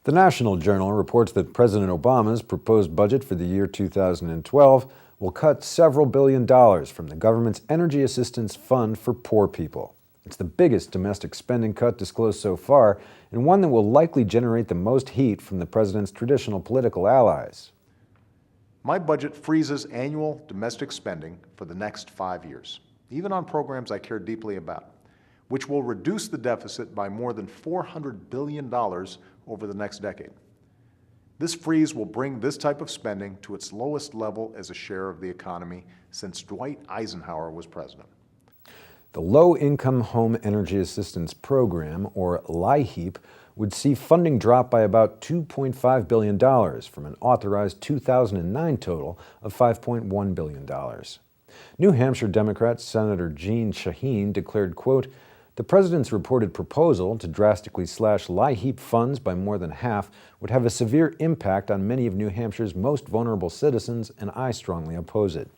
The National Journal reports that President Obama's proposed budget for the year 2012 will cut several $billions from the government's Energy Assistance Fund for poor people. It's the biggest domestic spending cut disclosed so far, and one that will likely generate the most heat from the president's traditional political allies. My budget freezes annual domestic spending for the next 5 years, even on programs I care deeply about, which will reduce the deficit by more than $400 billion over the next decade. This freeze will bring this type of spending to its lowest level as a share of the economy since Dwight Eisenhower was president. The Low-Income Home Energy Assistance Program, or LIHEAP, would see funding drop by about $2.5 billion from an authorized 2009 total of $5.1 billion. New Hampshire Democrat Senator Jeanne Shaheen declared, quote, "The president's reported proposal to drastically slash LIHEAP funds by more than half would have a severe impact on many of New Hampshire's most vulnerable citizens, and I strongly oppose it."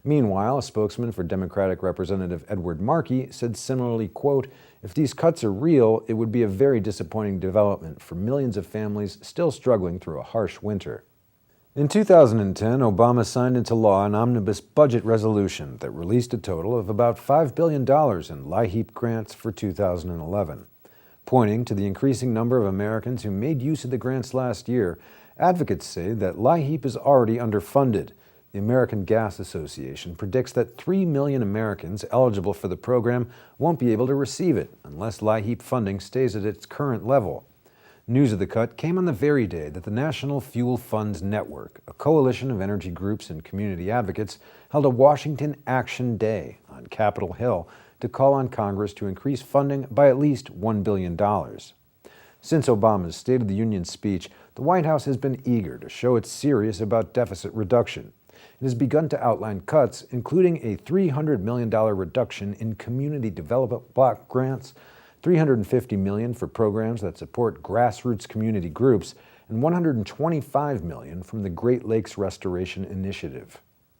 Meanwhile, a spokesman for Democratic Representative Edward Markey said similarly, quote, "If these cuts are real, it would be a very disappointing development for millions of families still struggling through a harsh winter." In 2010, Obama signed into law an omnibus budget resolution that released a total of about $5 billion in LIHEAP grants for 2011. Pointing to the increasing number of Americans who made use of the grants last year, advocates say that LIHEAP is already underfunded. The American Gas Association predicts that 3 million Americans eligible for the program won't be able to receive it unless LIHEAP funding stays at its current level. News of the cut came on the very day that the National Fuel Funds Network, a coalition of energy groups and community advocates, held a Washington Action Day on Capitol Hill to call on Congress to increase funding by at least $1 billion. Since Obama's State of the Union speech, the White House has been eager to show it's serious about deficit reduction. It has begun to outline cuts, including a $300 million reduction in community development block grants, $350 million for programs that support grassroots community groups, and $125 million from the Great Lakes Restoration Initiative.